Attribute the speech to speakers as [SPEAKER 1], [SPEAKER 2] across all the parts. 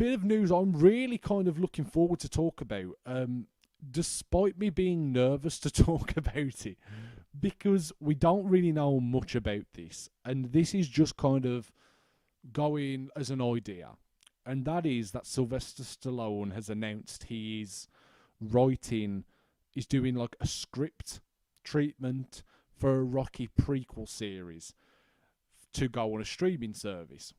[SPEAKER 1] bit of news I'm really kind of looking forward to talk about, despite me being nervous to talk about it, because we don't really know much about this, and this is just kind of going as an idea, and that is that Sylvester Stallone has announced he is writing, is doing like a script treatment for a Rocky prequel series to go on a streaming service.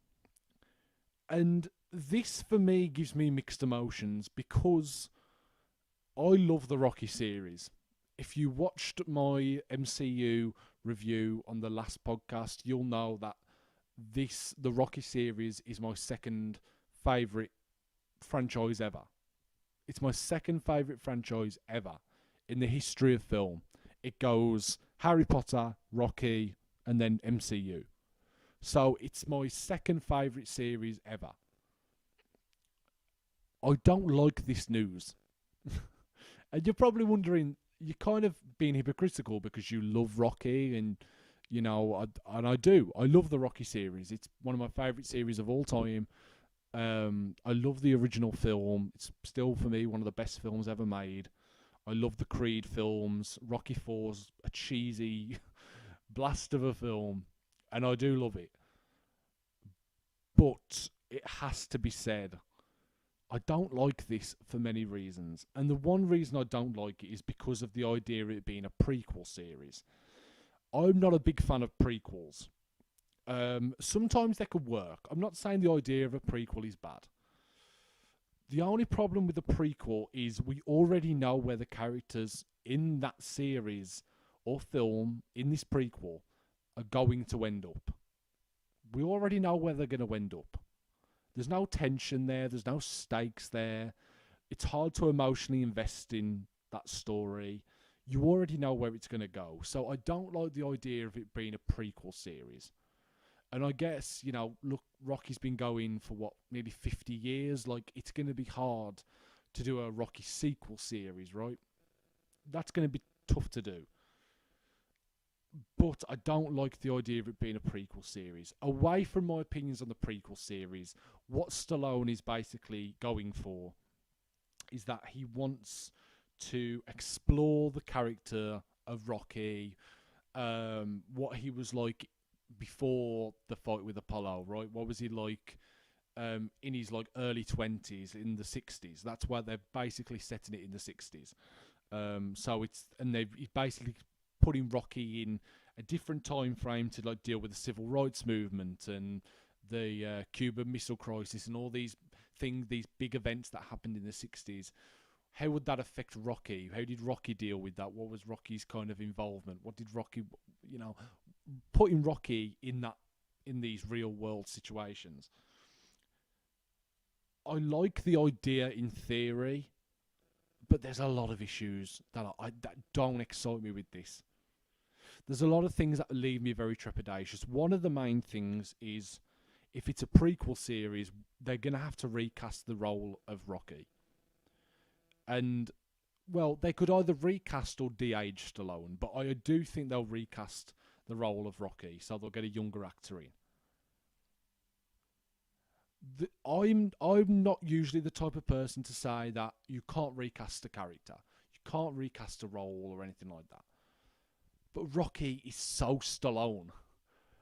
[SPEAKER 1] And this, for me, gives me mixed emotions because I love the Rocky series. If you watched my MCU review on the last podcast, you'll know that the Rocky series is my second favourite franchise ever. It's my second favourite franchise ever in the history of film. It goes Harry Potter, Rocky, and then MCU. So it's my second favourite series ever. I don't like this news. And you're probably wondering, you're kind of being hypocritical because you love Rocky, and you know, I do. I love the Rocky series. It's one of my favourite series of all time. I love the original film. It's still, for me, one of the best films ever made. I love the Creed films. Rocky 4's a cheesy blast of a film, and I do love it. But it has to be said, I don't like this for many reasons. And the one reason I don't like it is because of the idea of it being a prequel series. I'm not a big fan of prequels. Sometimes they could work. I'm not saying the idea of a prequel is bad. The only problem with the prequel is we already know where the characters in that series or film, in this prequel, are going to end up. We already know where they're going to end up. There's no tension there. There's no stakes there. It's hard to emotionally invest in that story. You already know where it's going to go. So I don't like the idea of it being a prequel series. And I guess, you know, look, Rocky's been going for what, nearly 50 years? Like, it's going to be hard to do a Rocky sequel series, right? That's going to be tough to do. But I don't like the idea of it being a prequel series. Away from my opinions on the prequel series, what Stallone is basically going for is that he wants to explore the character of Rocky, what he was like before the fight with Apollo, right? What was he like in his like early 20s, in the 60s? That's why they're basically setting it in the 60s. So it's, and they've basically putting Rocky in a different time frame to like deal with the civil rights movement and the Cuban Missile Crisis and all these things, these big events that happened in the 60s. How would that affect Rocky? How did Rocky deal with that? What was Rocky's kind of involvement? What did Rocky, you know, putting Rocky in that, in these real world situations? I like the idea in theory, but there's a lot of issues that that don't excite me with this. There's a lot of things that leave me very trepidatious. One of the main things is, if it's a prequel series, they're going to have to recast the role of Rocky. And, well, they could either recast or de-age Stallone, but I do think they'll recast the role of Rocky, so they'll get a younger actor in. I'm not usually the type of person to say that you can't recast a character, you can't recast a role or anything like that. But Rocky is so Stallone.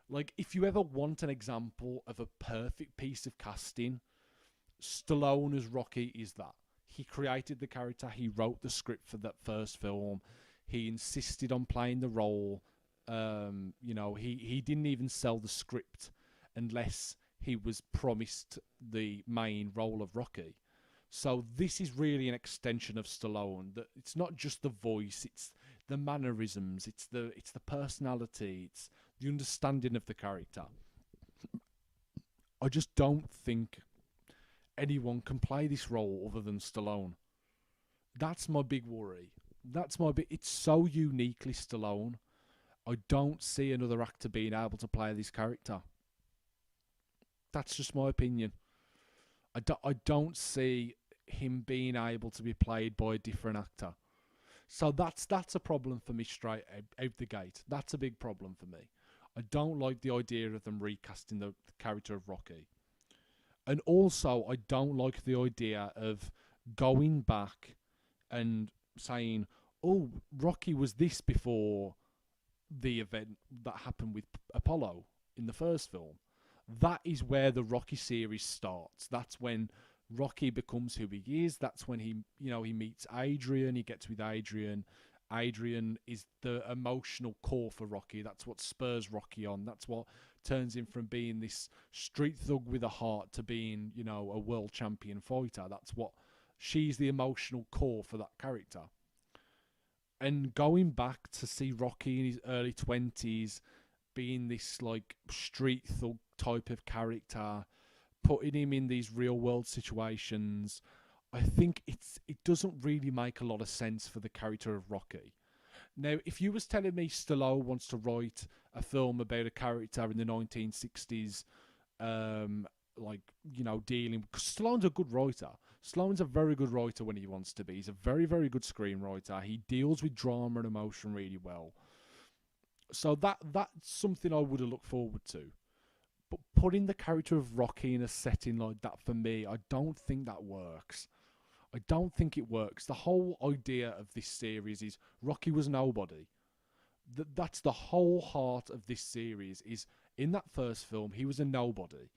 [SPEAKER 1] Like, if you ever want an example of a perfect piece of casting, Stallone as Rocky is that. He created the character, he wrote the script for that first film, he insisted on playing the role. You know, he didn't even sell the script unless he was promised the main role of Rocky. So this is really an extension of Stallone. That it's not just the voice, it's the mannerisms, it's the personality, it's the understanding of the character. I just don't think anyone can play this role other than Stallone. That's my big worry. It's so uniquely Stallone. I don't see another actor being able to play this character. That's just my opinion. I don't see him being able to be played by a different actor. So that's a problem for me straight out the gate. That's a big problem for me. I don't like the idea of them recasting the character of Rocky. And also, I don't like the idea of going back and saying, "Oh, Rocky was this before the event that happened with Apollo in the first film." That is where the Rocky series starts. That's when Rocky becomes who he is. That's when he meets Adrian. He gets with Adrian. Adrian is the emotional core for Rocky. That's what spurs Rocky on. That's what turns him from being this street thug with a heart to being, a world champion fighter. That's what she's the emotional core for that character. And going back to see Rocky in his early 20s being this like street thug type of character, putting him in these real world situations, I think it doesn't really make a lot of sense for the character of Rocky. Now, if you was telling me Stallone wants to write a film about a character in the 1960s, dealing, because Stallone's a good writer. Stallone's a very good writer when he wants to be. He's a very, very good screenwriter. He deals with drama and emotion really well. So that's something I would have looked forward to. But putting the character of Rocky in a setting like that, for me, I don't think that works. I don't think it works. The whole idea of this series is Rocky was nobody. That's the whole heart of this series. Is in that first film, he was a nobody.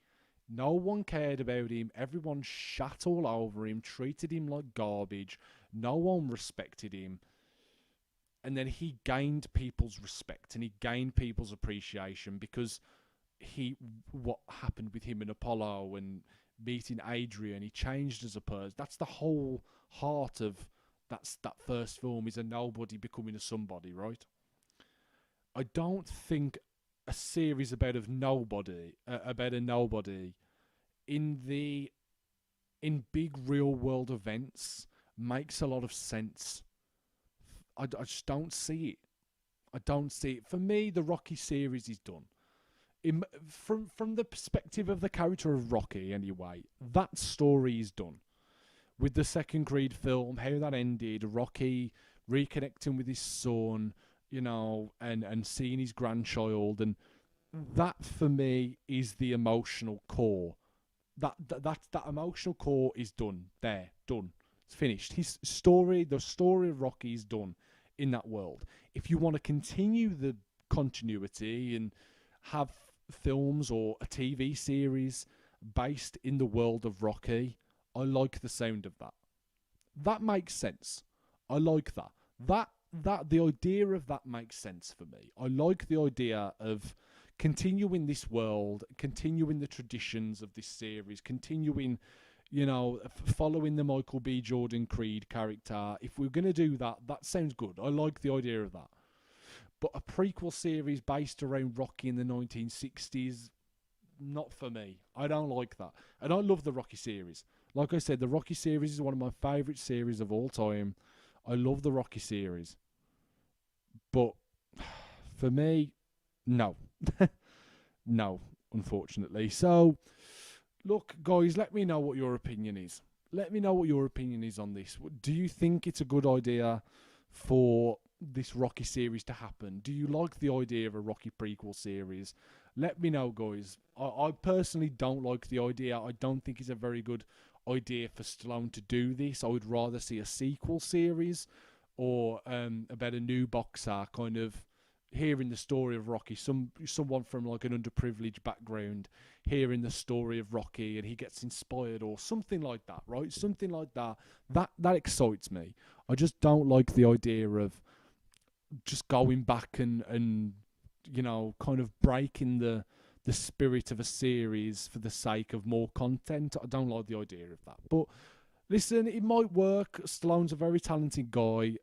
[SPEAKER 1] No one cared about him. Everyone shat all over him, treated him like garbage. No one respected him. And then he gained people's respect and he gained people's appreciation because what happened with him and Apollo and meeting Adrian, he changed as a person. That's the whole heart of that first film, is a nobody becoming a somebody, right? I don't think a series about a nobody in big real world events makes a lot of sense. I just don't see it. I don't see it. For me, the Rocky series is done. From the perspective of the character of Rocky, anyway, that story is done. With the second Creed film, how that ended, Rocky reconnecting with his son, and seeing his grandchild, and that for me is the emotional core. That emotional core is done. Done. It's finished. The story of Rocky is done in that world. If you want to continue the continuity and have films or a TV series based in the world of Rocky, I like the sound of that. That makes sense. I like that. The idea of that makes sense for me. I like the idea of continuing this world, continuing the traditions of this series, continuing, following the Michael B. Jordan Creed character. If we're going to do that, that sounds good. I like the idea of that. But a prequel series based around Rocky in the 1960s, not for me. I don't like that. And I love the Rocky series. Like I said, the Rocky series is one of my favourite series of all time. I love the Rocky series. But for me, no. No, unfortunately. So, look, guys, let me know what your opinion is. Let me know what your opinion is on this. Do you think it's a good idea for this Rocky series to happen? Do you like the idea of a Rocky prequel series? Let me know, guys. I personally don't like the idea. I don't think it's a very good idea for Stallone to do this. I would rather see a sequel series or about a new boxer kind of hearing the story of Rocky, someone from like an underprivileged background hearing the story of Rocky and he gets inspired or something like that, right? Something like that. That excites me. I just don't like the idea of just going back and kind of breaking the spirit of a series for the sake of more content. I don't like the idea of that. But listen, it might work. Stallone's a very talented guy.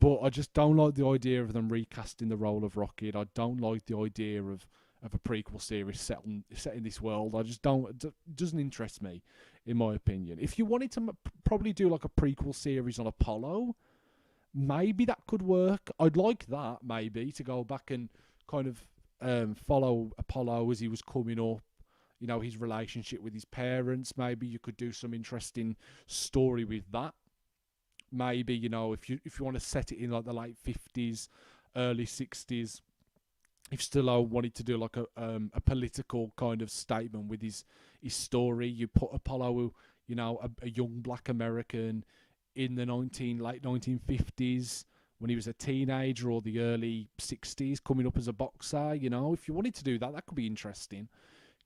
[SPEAKER 1] But I just don't like the idea of them recasting the role of Rocky. And I don't like the idea of a prequel series set in this world. I just don't. It doesn't interest me, in my opinion. If you wanted to probably do like a prequel series on Apollo, maybe that could work. I'd like that, maybe, to go back and kind of follow Apollo as he was coming up. His relationship with his parents. Maybe you could do some interesting story with that. Maybe, if you want to set it in like the late 50s, early 60s, if Stallone wanted to do like a political kind of statement with his story, you put Apollo, a young black American in the late 1950s when he was a teenager, or the early 60s coming up as a boxer. If you wanted to do that, that could be interesting.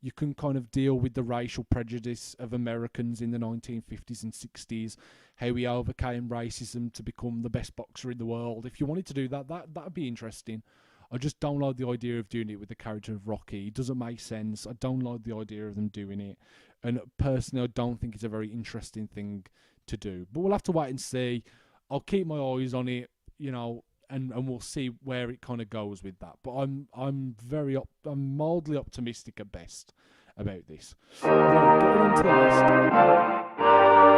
[SPEAKER 1] You can kind of deal with the racial prejudice of Americans in the 1950s and 60s, how he overcame racism to become the best boxer in the world. If you wanted to do that, that'd be interesting. I just don't like the idea of doing it with the character of Rocky. It doesn't make sense. I don't like the idea of them doing it. And personally, I don't think it's a very interesting thing to do. But we'll have to wait and see. I'll keep my eyes on it, and we'll see where it kind of goes with that. But I'm mildly optimistic at best about this. Right, getting on to the list.